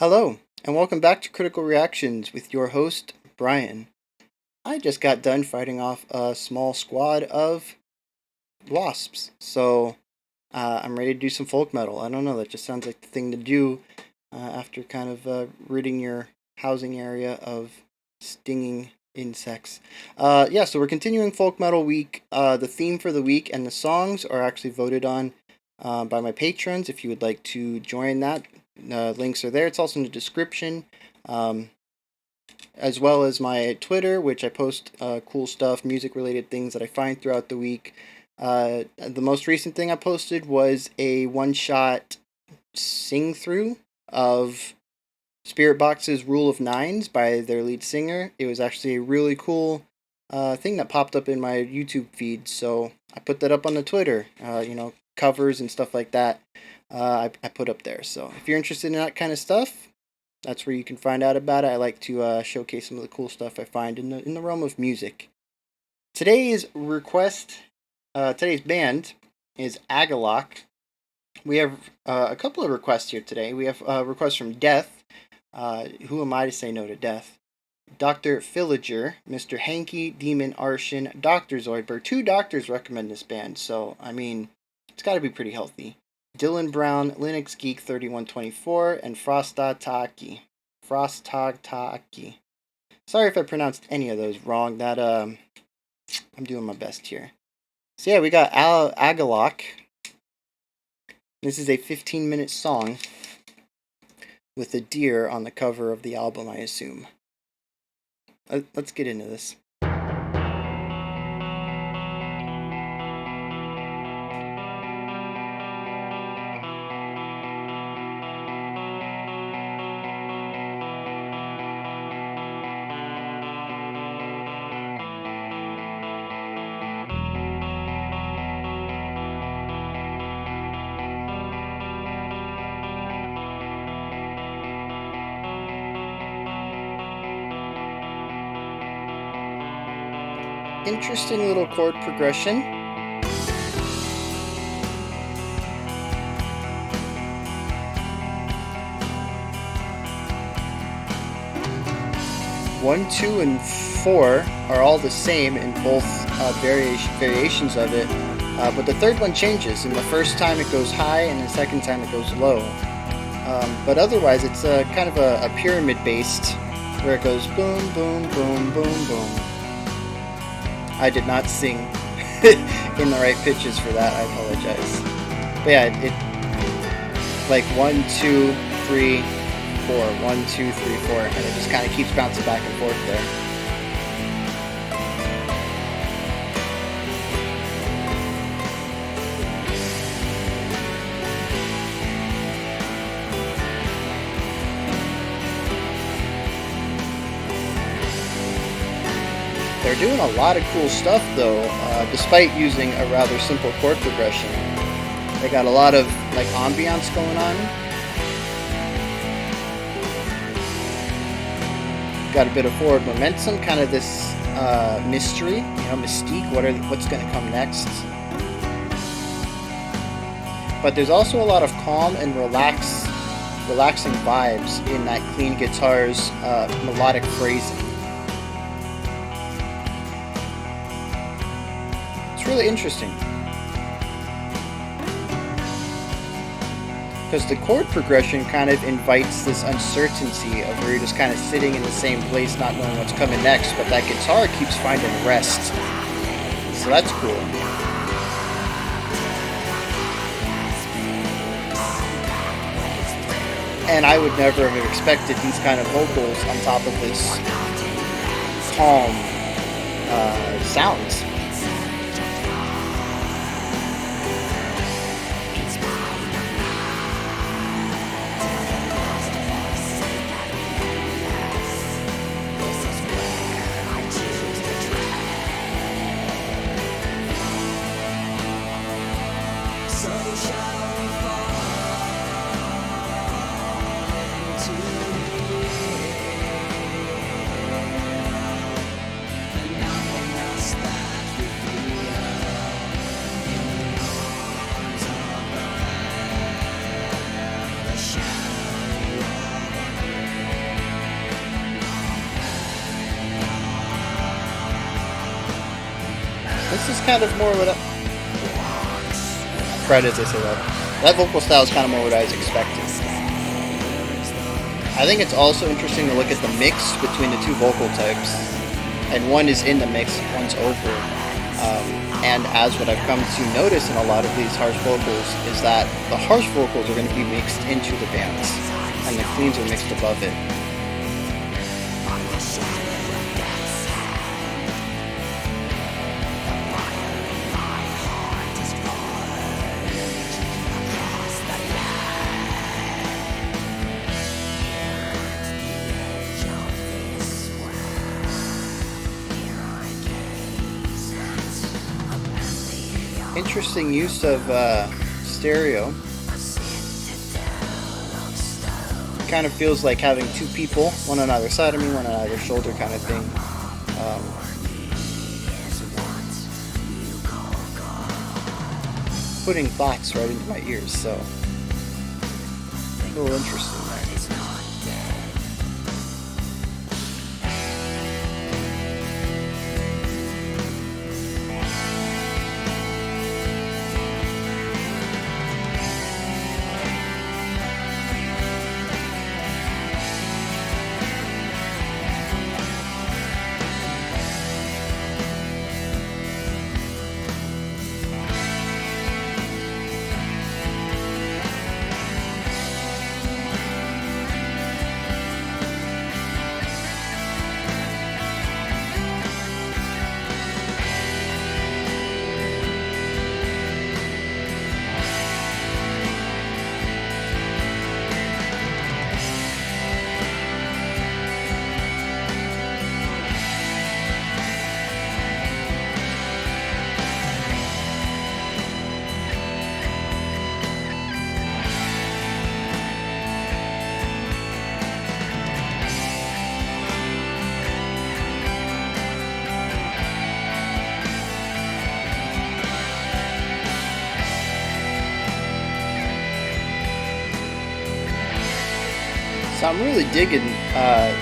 Hello, and welcome back to Critical Reactions with your host, Bryan. I just got done fighting off a small squad of wasps, so I'm ready to do some folk metal. I don't know, that just sounds like the thing to do after kind of ridding your housing area of stinging insects. So we're continuing Folk Metal Week. The theme for the week and the songs are actually voted on by my patrons. If you would like to join that, links are there. It's also in the description, as well as my Twitter, which I post cool stuff, music-related things that I find throughout the week. The most recent thing I posted was a one-shot sing-through of Spirit Box's Rule of Nines by their lead singer. It was actually a really cool thing that popped up in my YouTube feed, so I put that up on the Twitter. Covers and stuff like that. I put up there. So if you're interested in that kind of stuff, that's where you can find out about it. I like to showcase some of the cool stuff I find in the realm of music. Today's band is Agalloch. We have a couple of requests here today. We have requests from Death. Who am I to say no to Death? Dr. Villager, Mr. Hanky, Demon Arshin, Dr. Zoidberg. 2 doctors recommend this band, so I mean, it's got to be pretty healthy. Dylan Brown, Linux Geek 3124, and Frostagtaki. Sorry if I pronounced any of those wrong. That I'm doing my best here. So yeah, we got Agalloch. This is a 15-minute song with a deer on the cover of the album, I assume. Let's get into this. Interesting little chord progression. One, 2, and 4 are all the same in both variations of it, but the third one changes. And the first time it goes high, and the second time it goes low. But otherwise, it's kind of a pyramid-based, where it goes boom, boom, boom, boom, boom. I did not sing in the right pitches for that. I apologize. But yeah, it like 1, 2, 3, 4, 1, 2, 3, 4, and it just kind of keeps bouncing back and forth there. They're doing a lot of cool stuff though, despite using a rather simple chord progression. They got a lot of like ambiance going on. Got a bit of forward momentum, kind of this mystery, mystique. What's going to come next? But there's also a lot of calm and relaxing vibes in that clean guitar's melodic phrasing. It's really interesting. Because the chord progression kind of invites this uncertainty of where you're just kind of sitting in the same place, not knowing what's coming next, but that guitar keeps finding rest. So that's cool. And I would never have expected these kind of vocals on top of this calm sounds. kind of more what I... Right as I say that. That vocal style is kind of more what I was expecting. I think it's also interesting to look at the mix between the two vocal types. And one is in the mix, one's over. And as what I've come to notice in a lot of these harsh vocals is that the harsh vocals are going to be mixed into the bands, and the cleans are mixed above it. Interesting use of stereo. Kind of feels like having two people, one on either side of me, one on either shoulder kind of thing. Putting thoughts right into my ears, so a little interesting there. So I'm really digging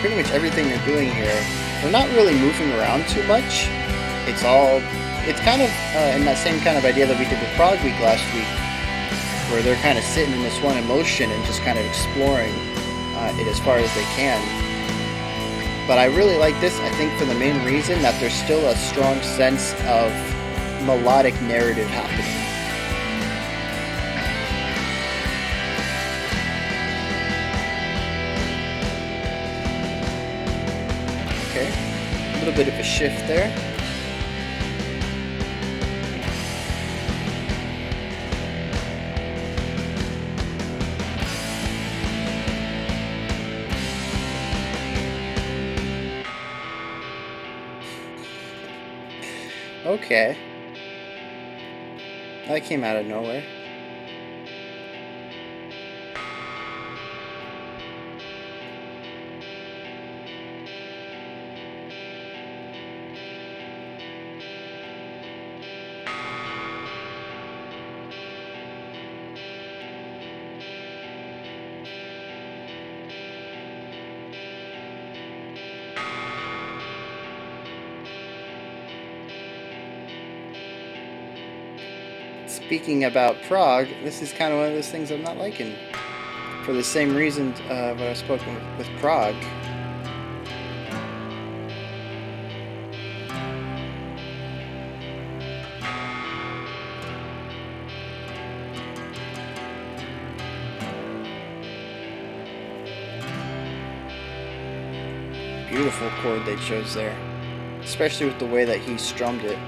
pretty much everything they're doing here. They're not really moving around too much. It's kind of in that same kind of idea that we did with Prog Week last week, where they're kind of sitting in this one emotion and just kind of exploring it as far as they can. But I really like this, I think, for the main reason that there's still a strong sense of melodic narrative happening. Okay, a little bit of a shift there. Okay. That came out of nowhere. Speaking about Prague, this is kind of one of those things I'm not liking. For the same reason what I've spoken with Prague. Beautiful chord they chose there. Especially with the way that he strummed it.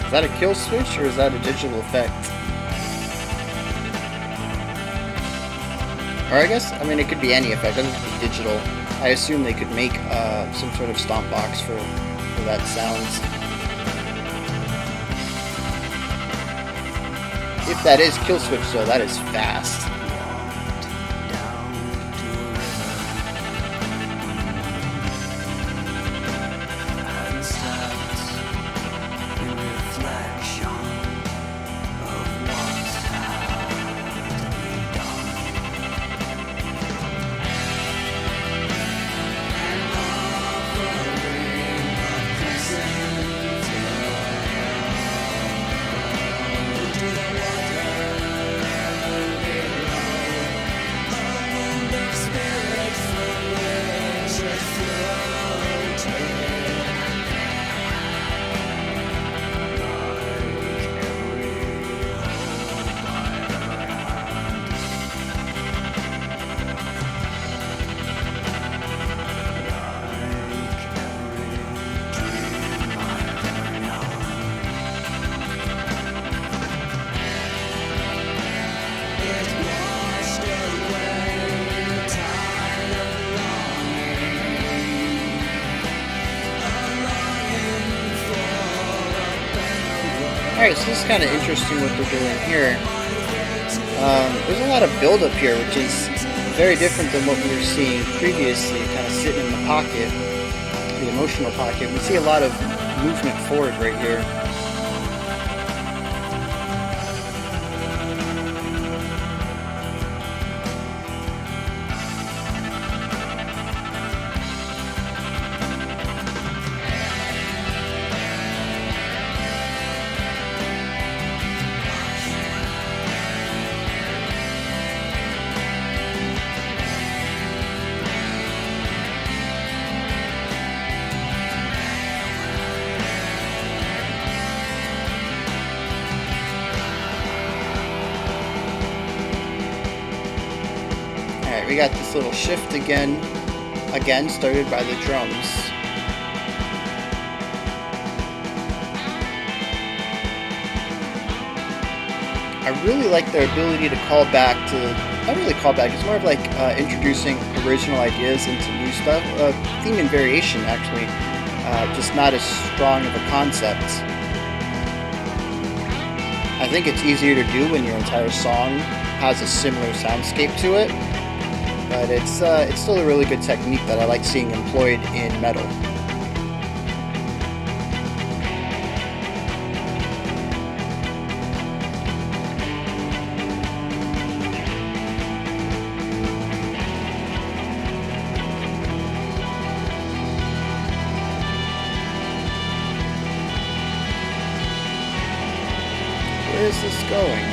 Is that a kill switch or is that a digital effect? Or I guess, I mean, it could be any effect. It doesn't have to be digital. I assume they could make some sort of stomp box for that sounds. If that is kill switch though, that is fast. Alright, so this is kind of interesting what they're doing here. There's a lot of build-up here, which is very different than what we were seeing previously, kind of sitting in the pocket, the emotional pocket. We see a lot of movement forward right here. Alright, we got this little shift again started by the drums. I really like their ability to call back to, not really call back, it's more of like introducing original ideas into new stuff. Theme and variation, actually, just not as strong of a concept. I think it's easier to do when your entire song has a similar soundscape to it. But it's still a really good technique that I like seeing employed in metal. Where is this going?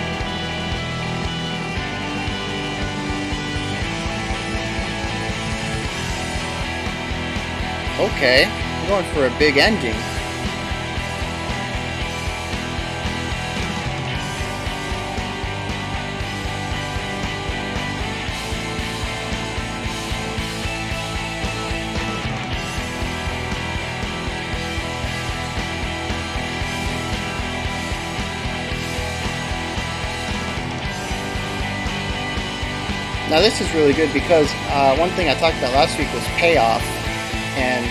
Okay, I'm going for a big ending. Now this is really good because one thing I talked about last week was payoff. And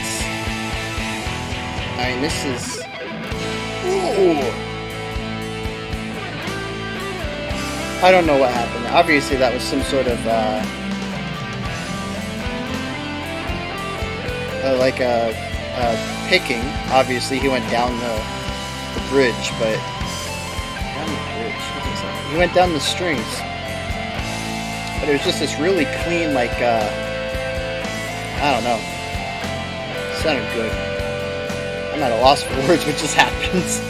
I mean, this is. Ooh. I don't know what happened. Obviously, that was some sort of like a picking. Obviously, he went down the bridge, but down the bridge. What is that? He went down the strings, but it was just this really clean, like I don't know. Sounded good. I'm at a loss for words, what just happens.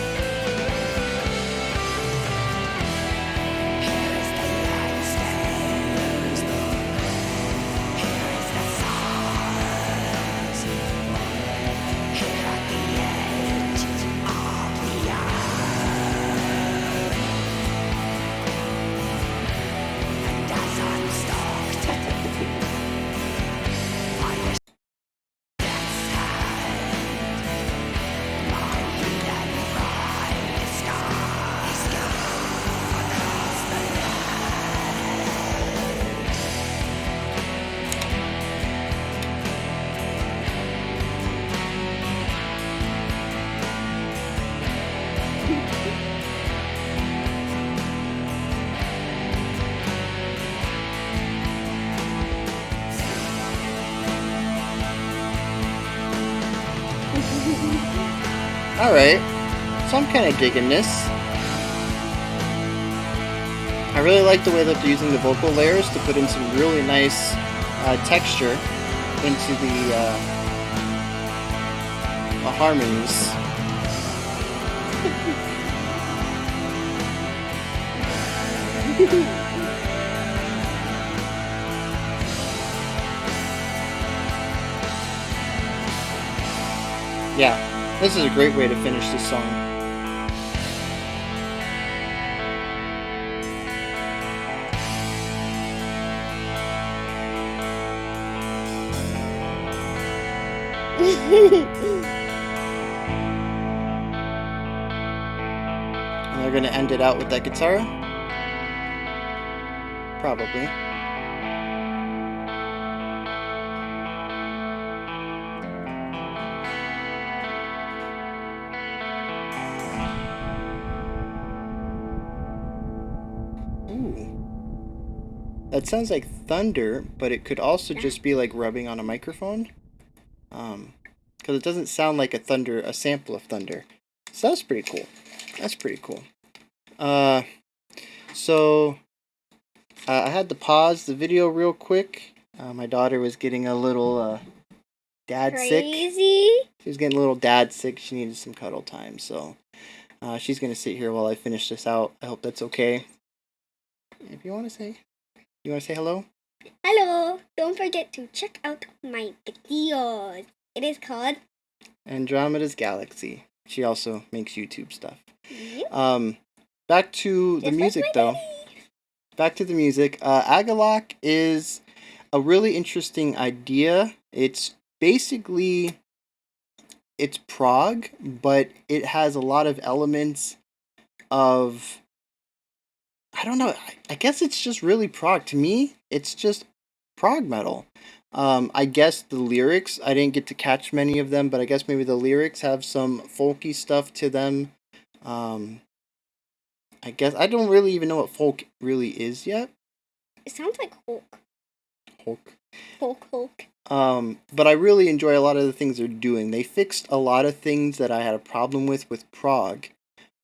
Alright, so I'm kind of digging this. I really like the way that they're using the vocal layers to put in some really nice texture into the harmonies. Yeah, this is a great way to finish this song. And they're going to end it out with that guitar? Probably. Ooh. That sounds like thunder, but it could also just be like rubbing on a microphone. Because it doesn't sound like a sample of thunder. So that's pretty cool. That's pretty cool. So I had to pause the video real quick. My daughter was getting a little dad sick. She was getting a little dad sick. She needed some cuddle time. So she's going to sit here while I finish this out. I hope that's okay. If you want to say hello? Hello! Don't forget to check out my videos. It is called Andromeda's Galaxy. She also makes YouTube stuff. Yep. Back to the music, though. Back to the music. Agalloch is a really interesting idea. It's basically prog, but it has a lot of elements of, I don't know, I guess it's just really prog. To me, it's just prog metal. I guess the lyrics, I didn't get to catch many of them, but I guess maybe the lyrics have some folky stuff to them. I guess I don't really even know what folk really is yet. It sounds like Hulk. Hulk. But I really enjoy a lot of the things they're doing. They fixed a lot of things that I had a problem with prog.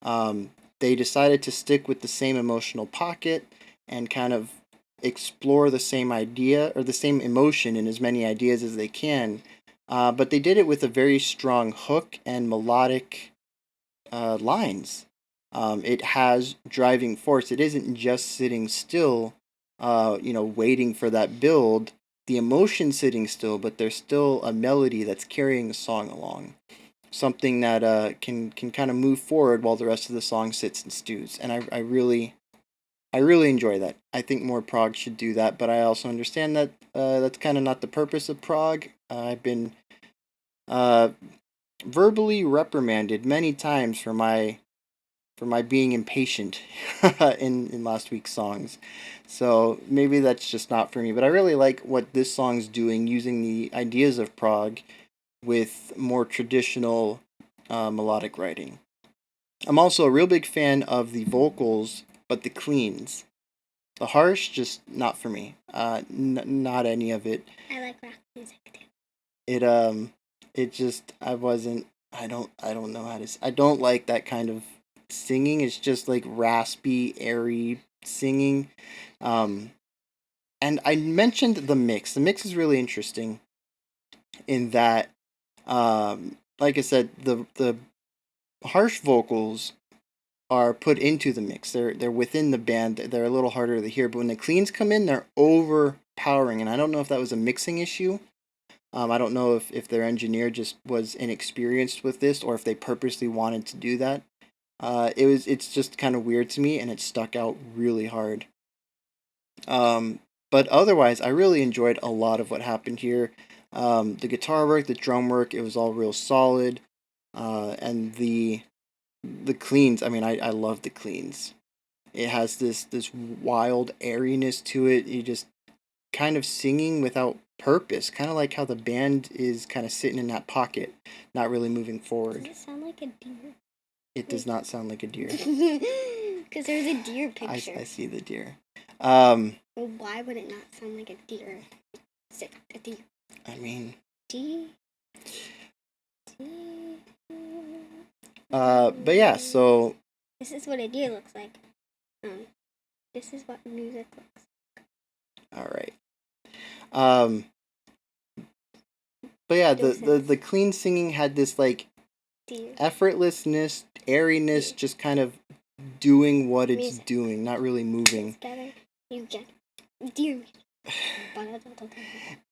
They decided to stick with the same emotional pocket and kind of explore the same idea or the same emotion in as many ideas as they can. But they did it with a very strong hook and melodic lines. It has driving force. It isn't just sitting still, waiting for that build. The emotion sitting still, but there's still a melody that's carrying the song along. Something that can kind of move forward while the rest of the song sits and stews. And I really enjoy that. I think more prog should do that, but I also understand that that's kind of not the purpose of prog. I've been verbally reprimanded many times for my being impatient in last week's songs. So maybe that's just not for me. But I really like what this song's doing, using the ideas of prog with more traditional melodic writing. I'm also a real big fan of the vocals, but the cleans. The harsh, just not for me. Not any of it. I like rap music too. It just, I don't know how to, I don't like that kind of singing. It's just like raspy, airy singing. And I mentioned the mix. The mix is really interesting in that, like I said, the harsh vocals are put into the mix. They're within the band. They're a little harder to hear, but when the cleans come in, they're overpowering. And I don't know if that was a mixing issue. I don't know if their engineer just was inexperienced with this, or if they purposely wanted to do that. It's just kind of weird to me, and it stuck out really hard. But otherwise, I really enjoyed a lot of what happened here. The guitar work, the drum work, it was all real solid. And the cleans, I mean, I love the cleans. It has this wild airiness to it. You just kind of singing without purpose, kind of like how the band is kind of sitting in that pocket, not really moving forward. Does it sound like a deer? It does not sound like a deer. Because there's a deer picture. I see the deer. Well, why would it not sound like a deer? A deer. I mean... But yeah, so this is what a deer looks like. This is what music looks all right. Um, but yeah, like. the clean singing had this like Deer. effortlessness, airiness, just kind of doing what it's Music. doing, not really moving. Together, you get deer.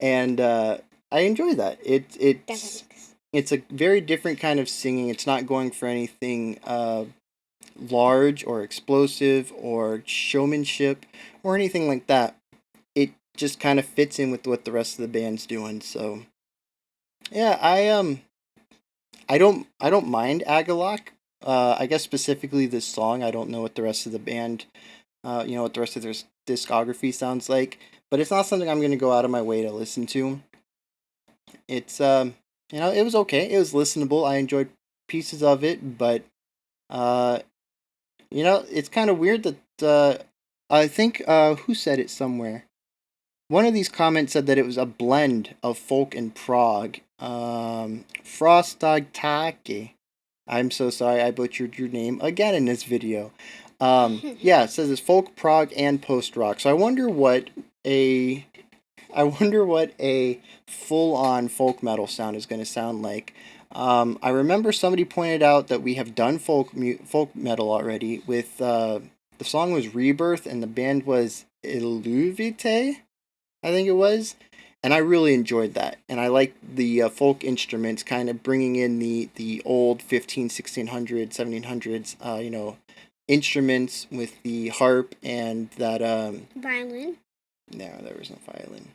And I enjoy that. It's a very different kind of singing. It's not going for anything large or explosive or showmanship or anything like that. It just kind of fits in with what the rest of the band's doing. So yeah, I don't mind Agalloch. I guess specifically this song. I don't know what the rest of the band, what the rest of their discography sounds like. But it's not something I'm gonna go out of my way to listen to. It's it was okay. It was listenable. I enjoyed pieces of it, but uh, it's kind of weird that I think who said it somewhere. One of these comments said that it was a blend of folk and prog. Frostagtake. I'm so sorry I butchered your name again in this video. Yeah, it says it's folk, prog, and post rock. So I wonder what a full-on folk metal sound is going to sound like. I remember somebody pointed out that we have done folk metal already with the song was Rebirth and the band was Illuvite, I think it was. And I really enjoyed that. And I like the folk instruments kind of bringing in the old 1600s, 1700s, instruments with the harp and that violin. No, there was no violin.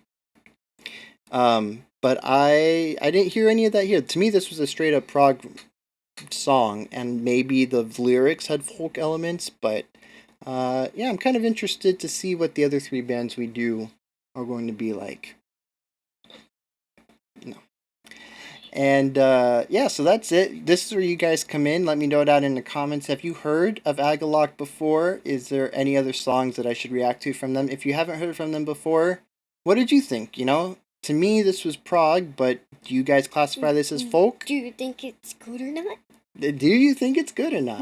But I didn't hear any of that here. To me, this was a straight up prog song, and maybe the lyrics had folk elements. But yeah, I'm kind of interested to see what the other three bands we do are going to be like. No. And yeah, so that's it. This is where you guys come in. Let me know down in the comments. Have you heard of Agalloch before? Is there any other songs that I should react to from them? If you haven't heard from them before, what did you think? To me, this was prog, but do you guys classify this as folk? Do you think it's good or not? Do you think it's good or not?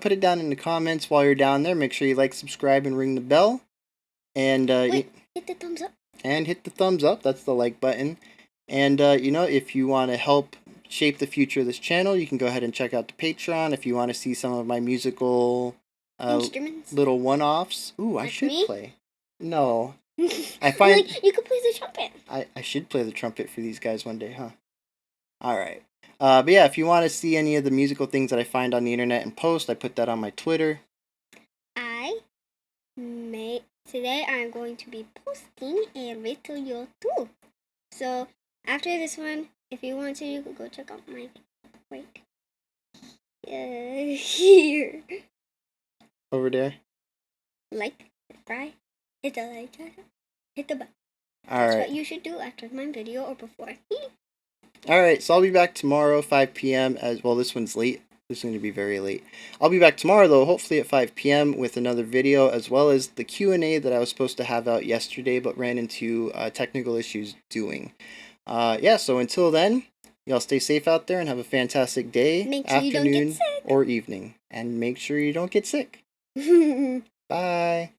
Put it down in the comments while you're down there. Make sure you like, subscribe, and ring the bell. And hit the thumbs up. And hit the thumbs up. That's the like button. And if you want to help shape the future of this channel, you can go ahead and check out the Patreon. If you want to see some of my musical instruments, little one-offs. Ooh, I should play. No. I find you could play the trumpet. I should play the trumpet for these guys one day, huh? All right. But yeah, if you want to see any of the musical things that I find on the internet and post, I put that on my Twitter. Today I'm going to be posting a video too. So after this one, if you want to, you can go check out my here. Over there. Like, subscribe, hit the like button, hit the button. That's what you should do after my video or before. Alright, so I'll be back tomorrow, 5 p.m. as well. This one's late. This is going to be very late. I'll be back tomorrow, though, hopefully at 5 p.m. with another video, as well as the Q&A that I was supposed to have out yesterday, but ran into technical issues doing. Yeah, so until then, y'all stay safe out there and have a fantastic day, afternoon, or evening. And make sure you don't get sick. Bye.